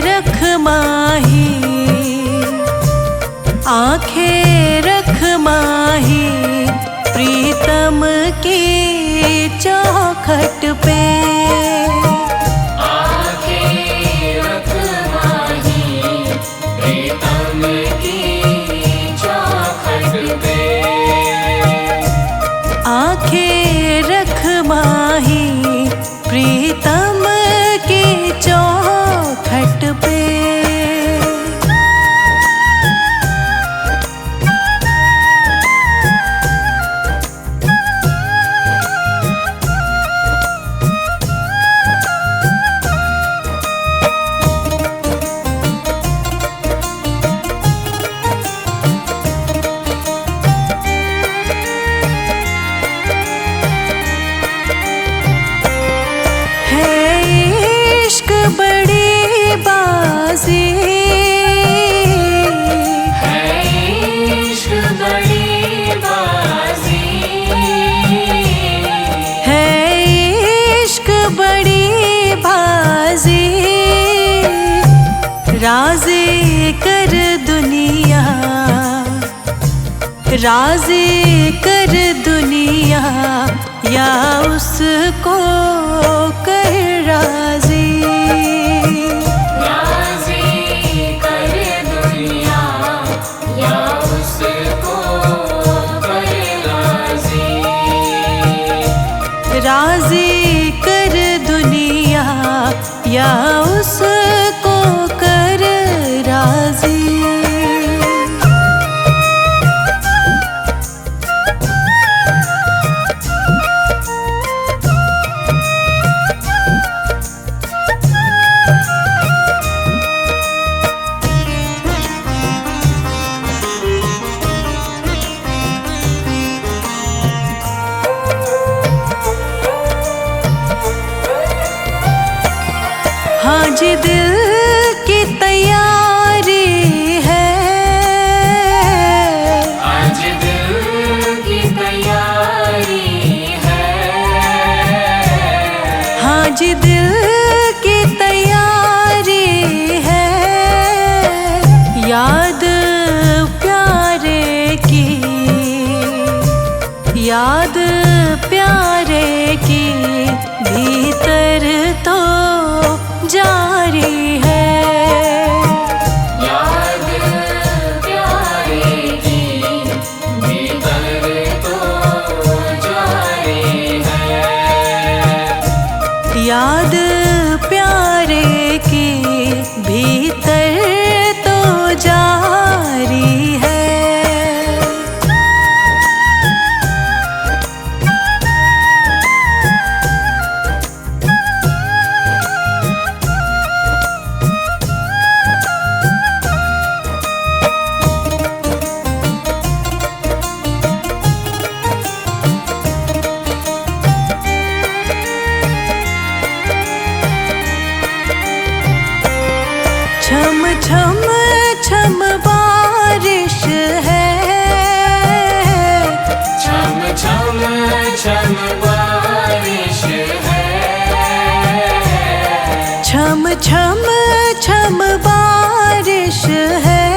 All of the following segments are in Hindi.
रख माही, आंखें रख माही, प्रीतम की चौखट पे। आंखें रख माही, प्रीतम की चौखट पे। आंखें रख माही, प्रीतम की चौखट पे। बड़ी बाजी है, इश्क बड़ी बाजी है, इश्क बड़ी बाजी। राज़ी कर दुनिया, राज़ी कर दुनिया, या उसको कर राज़ी। राज़ी कर दुनिया, या उसको कर राज़ी। हाँ जी, दिल की तैयारी है, आज दिल की तैयारी है। हाँ जी, दिल की तैयारी है। याद प्यारे की, याद प्यारे की, भीतर तो जारी है। याद प्यारे की, भीतर तो जारी है। याद प्यारे की, भीतर तो जारी है। छम छम छम बारिश है, छम छम छम बारिश है। छम छम छम बारिश है।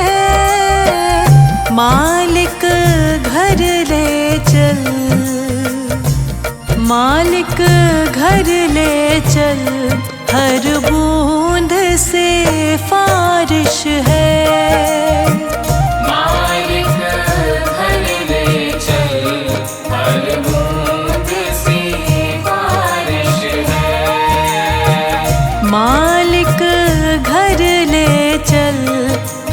मालिक घर ले चल, मालिक घर ले चल, हर बूंद से फारिश है। मालिक घर ले चल, हर बूंद से बारिश है। मालिक घर ले चल,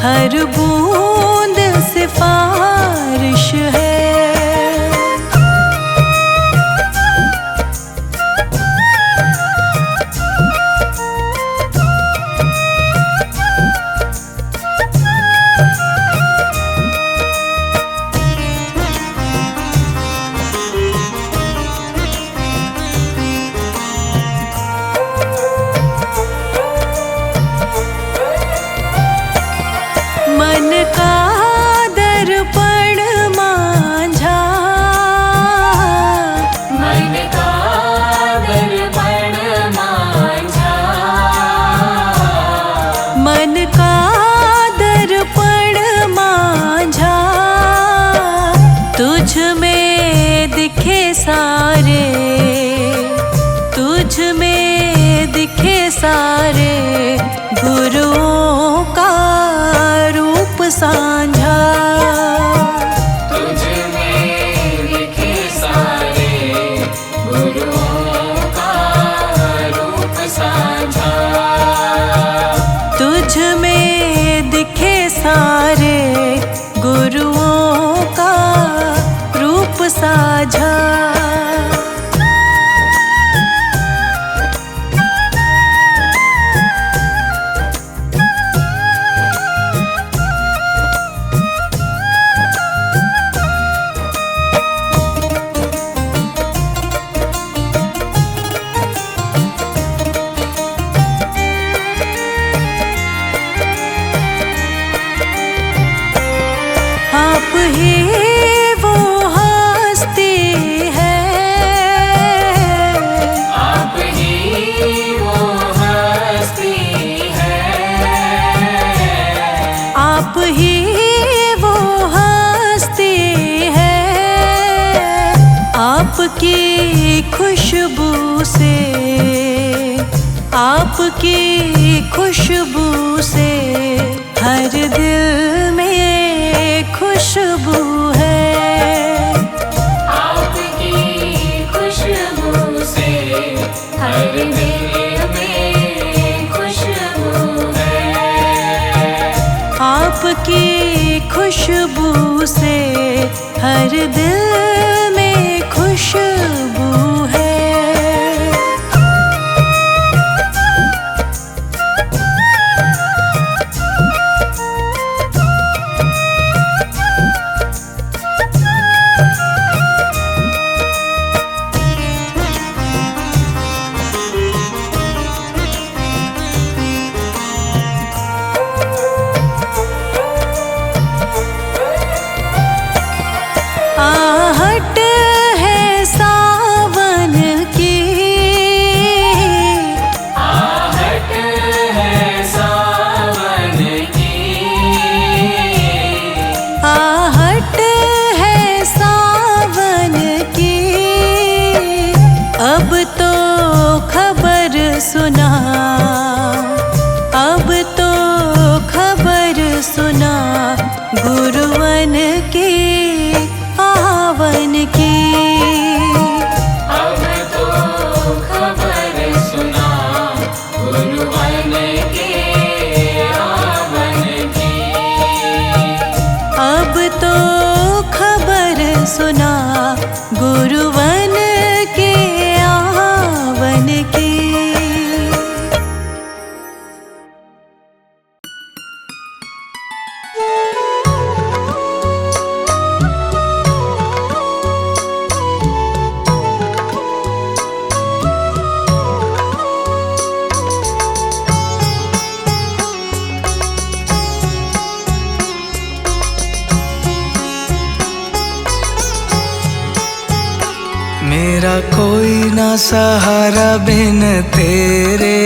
हर बूंद से फारिश है। मन मन का दर्पण मांझा, तुझ में दिखे सारे, तुझ में दिखे सारे गुरुओं का रूप सांझा। तुझ में दिखे सारे गुरुओं का रूप साझा। तुझ में दिखे सारे गुरुओं का रूप साझा। आप ही वो हस्ती है, आप ही वो हस्ती है। आप ही वो हस्ती है। आपकी खुशबू से, आपकी खुशबू से हर दिल में खुशबू है। आपकी खुशबू से हर दिल में खुशबू है। आपकी खुशबू से हर दिल में खुशबू है। आहट है सावन की, आहट है सावन की। आहट है सावन की। अब तो खबर सुना, अब तो खबर सुना गुरुवन की आवन की। अब तो खबर सुना गुरुवन के आवन की। अब तो खबर सुना गुरुवन के आवन की। मेरा कोई ना सहारा बिन तेरे,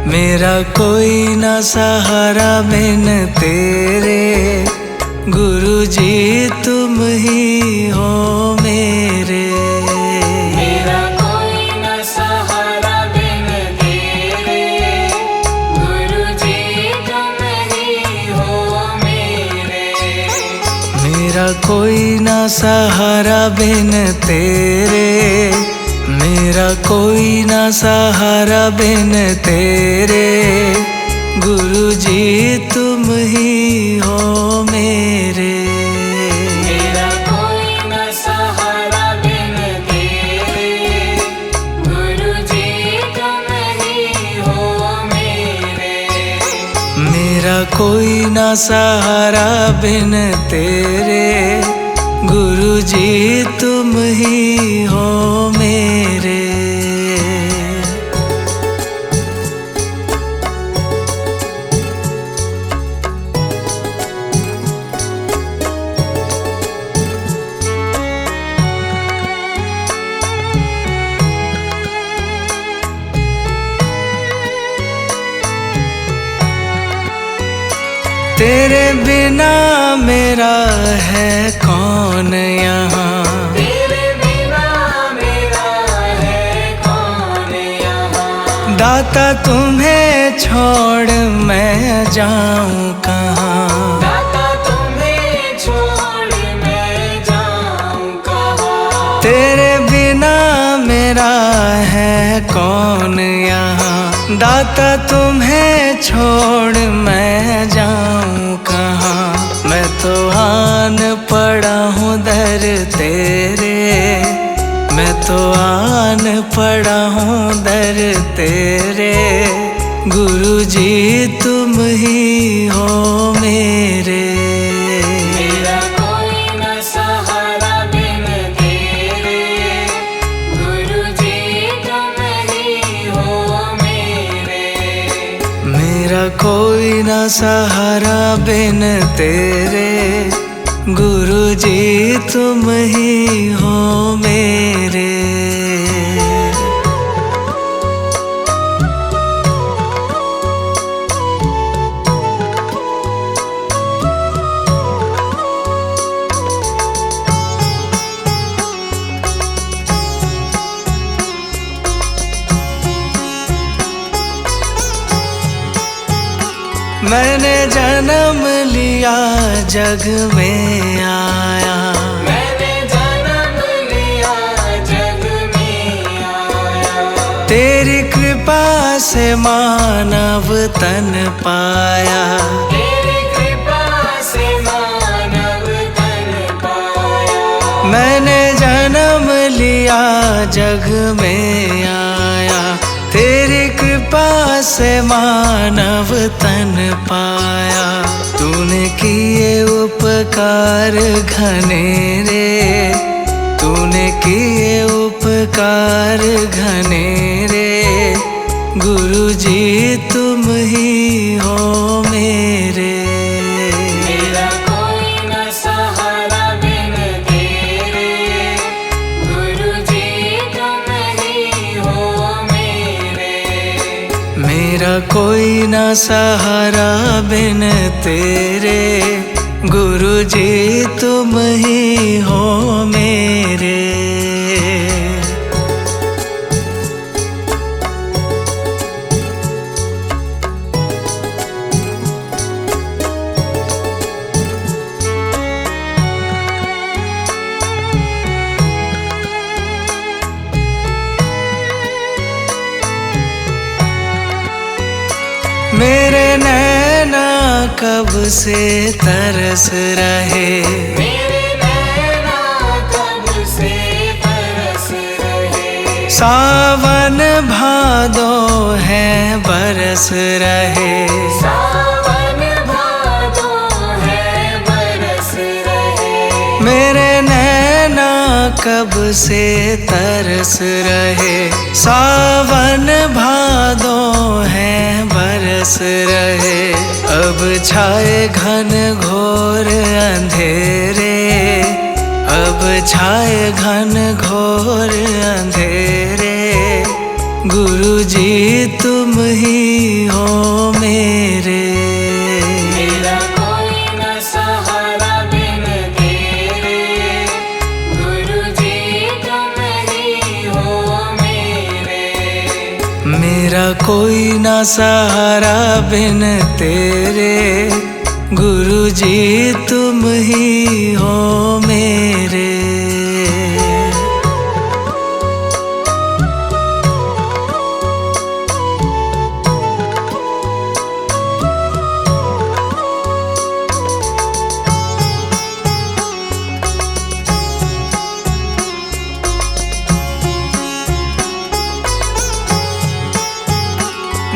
मेरा कोई ना सहारा बिन तेरे। गुरु जी तुम ही हो मेरे। मेरा कोई न सहारा बिन तेरे। गुरु जी तुम ही हो मेरे। मेरा कोई ना सहारा बिन तेरे, मेरा कोई ना सहारा बिन तेरे। गुरु जी तुम ही हो मेरे। मेरा कोई न सहारा बिन तेरे। गुरु जी तुम ही हो मेरे। मेरा कोई ना सहारा बिन तेरे। गुरु जी तुम ही हो मेरे। तेरे बिना मेरा है कौन यहाँ, तेरे बिना मेरा है कौन यहाँ। दाता तुम्हें छोड़ मैं जाऊं कहाँ, दाता तुम्हें छोड़ मैं जाऊं कहाँ। तेरे बिना मेरा है कौन यहाँ, दाता तुम्हें छोड़ मैं जाऊं कहाँ। मैं तो आन पड़ा हूँ दर तेरे, मैं तो आन पड़ा हूँ दर तेरे। गुरु जी तुम ही हो मेरे, मेरा कोई न सहारा बिन तेरे। गुरु जी तुम ही हो मेरे। मेरा कोई ना सहारा बिन तेरे। गुरु जी तुम ही हो मेरे। मैंने जन्म लिया जग में आया, मैंने जन्म लिया जग में आया। तेरी कृपा से मानव तन पाया, तेरी कृपा से मानव तन पाया। मैंने जन्म लिया जग में आया, तेरी कृपा से मानव तन पाया। तूने किए उपकार घनेरे, तूने किए उपकार घनेरे। गुरु जी तुम ही हो मेरे, मेरा कोई न सहारा बिन तेरे। गुरु जी तुम ही हो मेरे। मेरा कोई ना सहारा बिन तेरे। गुरु जी तुम ही हो मेरे। मेरे नैना कब से तरस रहे, मेरे नैना कब से तरस रहे। सावन भादो है बरस रहे। सावन भादो है बरस रहे। मेरे नैना कब से तरस रहे, सावन भादो है बरस रहे। अब छाए घन घोर अंधेरे, अब छाए घन घोर अंधेरे। गुरु जी तुम ही हो मेरे, मेरा कोई न सहारा बिन तेरे। गुरु जी तुम ही हो मेरे। मेरा कोई ना सहारा बिन तेरे। गुरु जी तुम ही हो मेरे।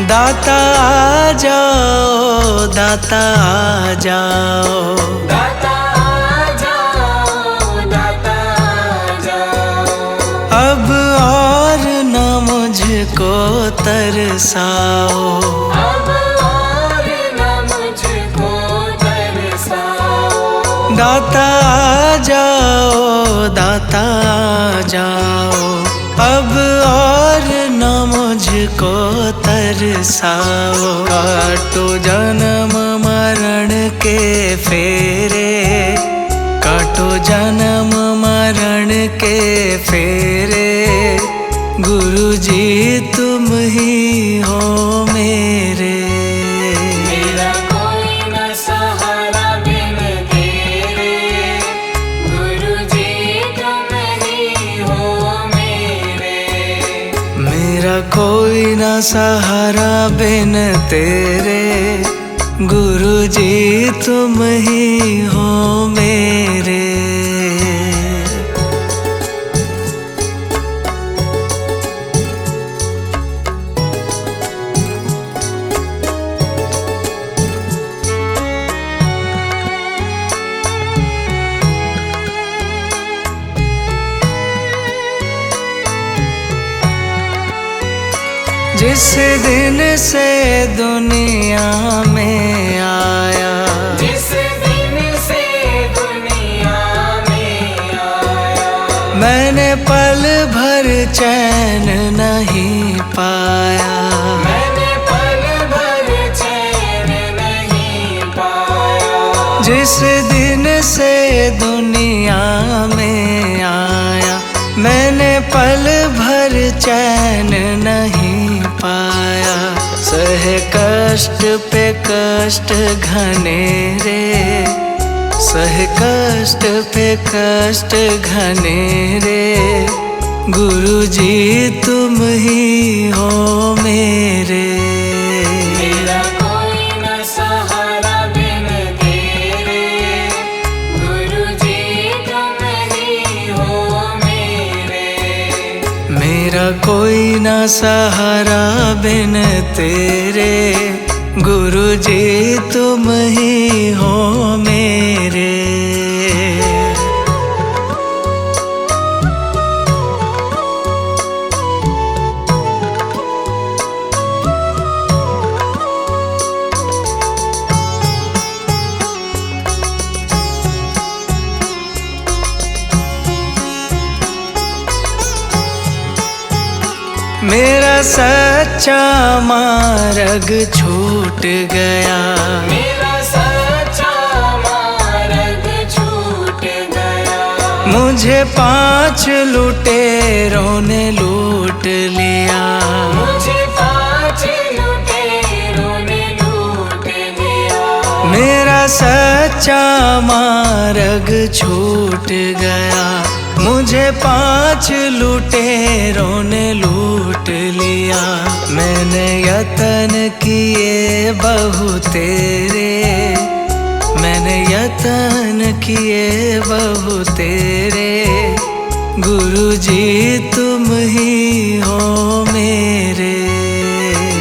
दाता आ जाओ, दाता आ जाओ, दाता आ जाओ, दाता आ जाओ। अब और न मुझको तरसाओ, अब और न मुझको तरसाओ। दाता आ जाओ, दाता आ जाओ। अब और न मुझको तरसाओ। काटो जन्म मरण के फेरे, काटो जन्म मरण के फेरे, गुरु जी तुम ही हो मेरे। मेरा कोई न सहारा बिन तेरे, गुरु जी तुम ही हो मेरे। मेरा कोई न सहारा बिन तेरे, गुरु जी तुम ही हो मेरे। जिस दिन से दुनिया में आया, जिस दिन से दुनिया में आया, मैंने पल भर चैन नहीं पाया। मैंने पल भर चैन नहीं पाया। जिस दिन से दुनिया में आया, मैंने पल भर चैन नहीं पाया। सह कष्ट पे कष्ट घने रे, सह कष्ट पे कष्ट घने रे, गुरु जी तुम ही हो मेरे। मेरा कोई न सहारा बिन तेरे, गुरु जी तुम ही हो मेरे। मेरा कोई न सहारा बिन तेरे, गुरु जी तुम ही हो मेरे। मेरा सच्चा मार्ग छूट गया, मेरा सच्चा मार्ग छूट गया। मुझे 5 लुटेरों ने लूट लिया। मुझे 5 लुटेरों ने लूट लिया। मेरा सच्चा मार्ग छूट गया, मुझे 5 लुटेरों ने लूट लिया। मैंने यतन किए बहु तेरे, मैंने यतन किए बहु तेरे, गुरु जी तुम ही हो मेरे।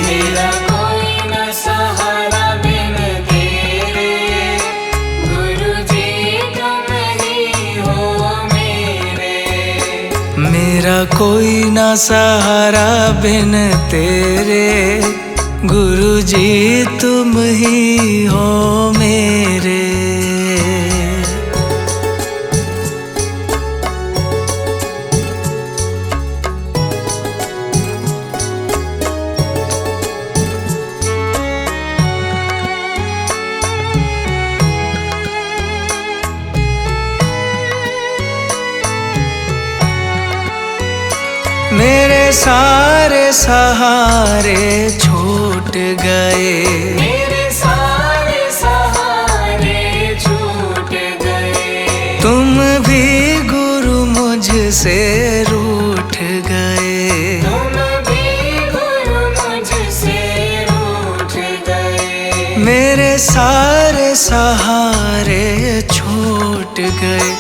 मेरा कोई न सहारा बिन तेरे, गुरु जी तुम ही हो मेरे। मेरा कोई ना सहारा बिन तेरे, गुरु जी तुम ही हो मेरे। मेरे सारे सहारे छूट गए, मेरे सारे सहारे छूट गए। तुम भी गुरु मुझसे रूठ गए। तुम भी गुरु मुझसे रूठ गए। मेरे सारे सहारे छूट गए,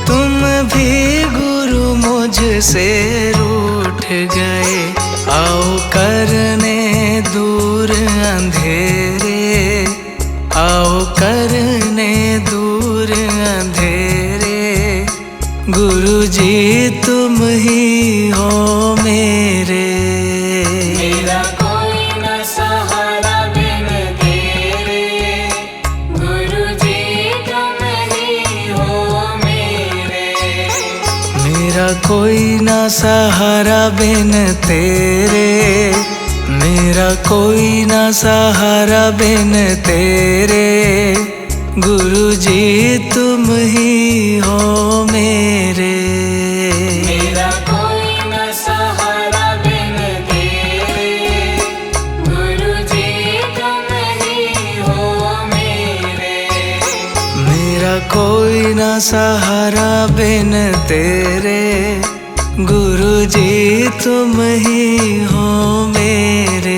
तुम भी गुरु मुझसे रूठ गए। आओ करने दूर अंधेरे, आओ करने दूर अंधेरे, गुरु जी तुम ही हो मेरे। मेरा कोई न सहारा बिन तेरे, गुरु जी तुम ही हो मेरे। मेरा कोई ना सहारा बिन तेरे, मेरा मेरा कोई ना सहारा बिन तेरे, गुरु जी तुम ही हो मेरे। मेरा कोई न सहारा बिन तेरे, गुरु जी तुम ही हो मेरे। मेरा कोई ना सहारा बिन तेरे, गुरु जी तुम ही हो मेरे।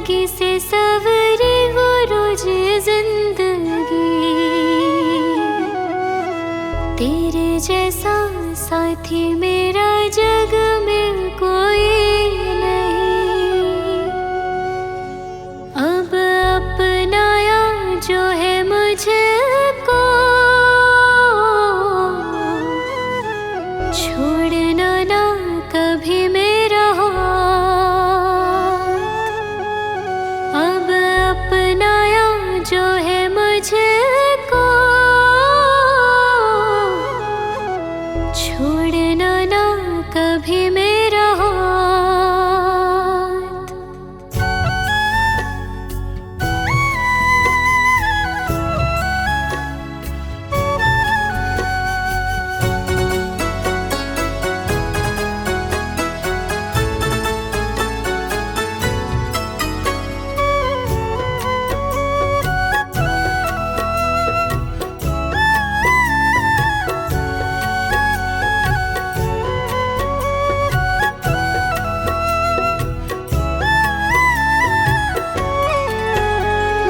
जिंदगी से सवरी हो रोज जिंदगी। तेरे जैसा साथी मेरा जग में कोई नहीं। अब अपनाया जो है मुझको, छोड़ना ना कभी मेरा हाथ। अब अपनाया जो है मुझको, छोड़ना ना कभी मेरा हाथ।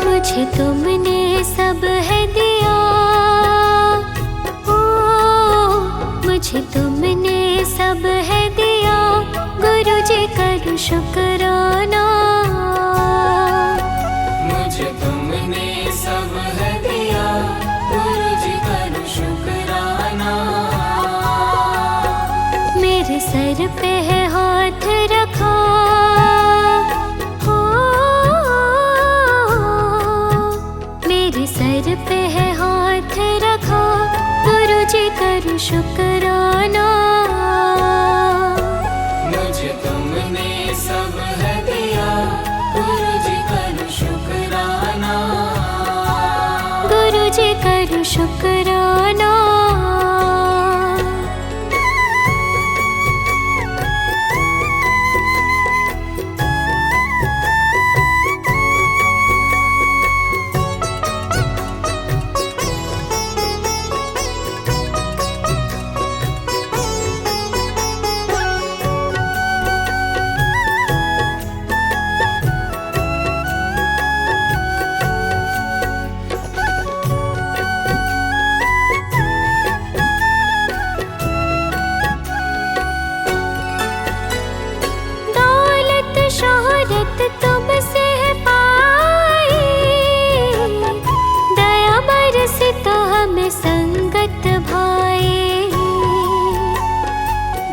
मुझे तुमने सब है दिया, ओ मुझे तुमने सब है दिया। गुरु जी करूं शुक्राना। मुझे तुमने सब है दिया, गुरु जी करूं शुक्राना। मेरे सर पे है हाथ रखा, मेरे सर पे है हाथ रखा। गुरु जी करूं शुक्राना। मुझे तुमने सब है दिया, गुरु जी करूं शुक्राना। गुरु जी करूं शुक्राना। शोहरत तुमसे पाई, दया बरसी तो हमें संगत भाई।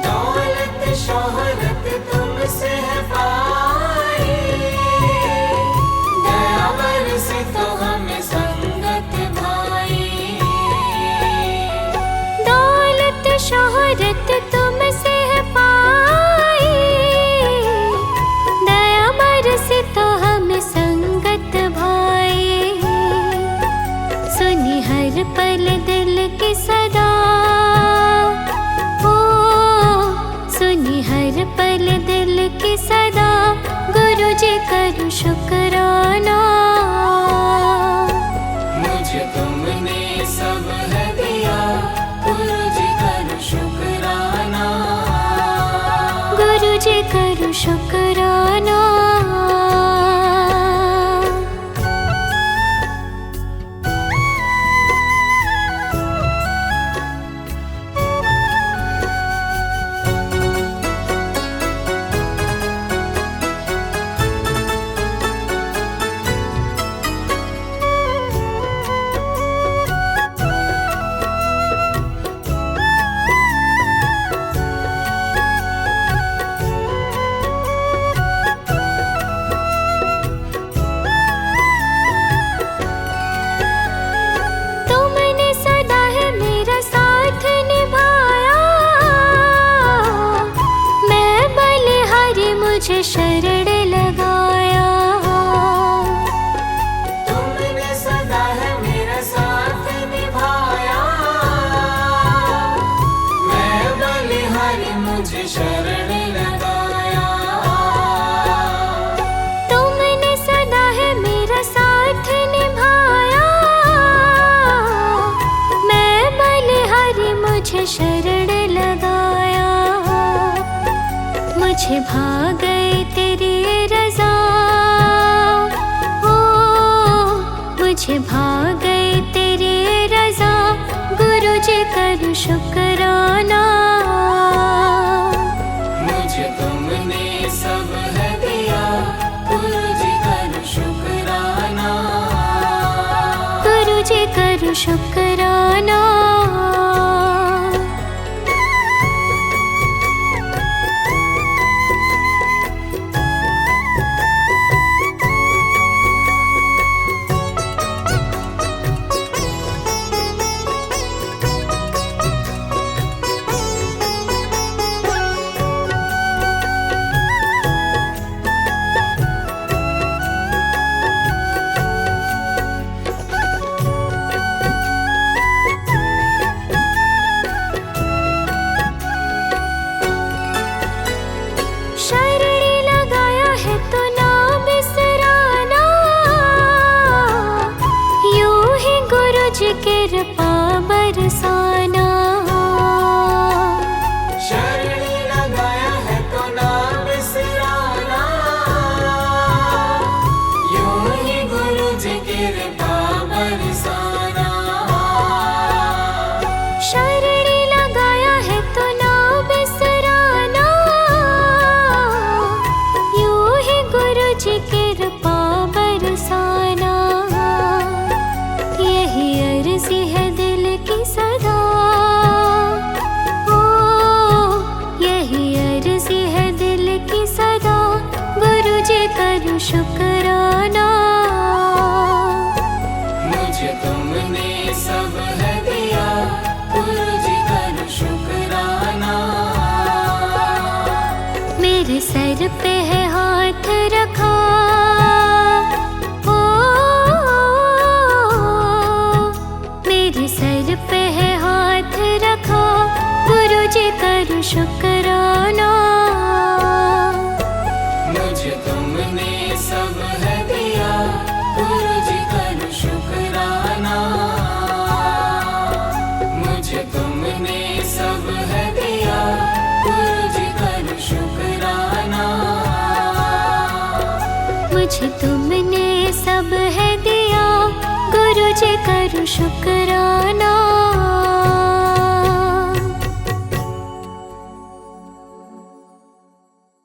दौलत शोहरत तुमसे पाई, दया बरसी तो हमें संगत भाई। दौलत शोहरत तुमसे पाई, तो हमें संगत भाई। सुनी हर पल दिल की सदा, ओ सुनी हर पल दिल की सदा। गुरु जी करूं शुक्राना। मुझे तुमने सब है दिया, गुरु जी करूं शुक्राना। गुरु जी करूं शुक्राना। करूँ शुक्राना। शरणी लगाया है तो ना बिसराना, यूं ही गुरु जी कृपा बरसाना। शरणी लगाया है तो ना बिसराना, यूं ही गुरु जी कृपा बरसाना। शरणी लगाया है तो ना बिसराना, यूं ही गुरु जी कृपा बरसाना। यही अर्जी है दिल की सदा, ओ यही अर्जी है दिल की सदा, गुरु जी करूँ शुक्राना। मुझे तुमने सब है दिया, गुरु जी करूँ शुक्राना। मेरे सर पे है हाथ रखा, ओ मेरे सर पे है हाथ रखा, गुरु जी करूँ शुक्राना। मुझे तुमने सब है दिया, गुरु जी करूँ शुक्राना। मुझे तुमने सब है दिया, गुरु जी करूँ शुक्राना। मुझे तुमने सब है दिया, गुरु जी करूँ शुक्राना।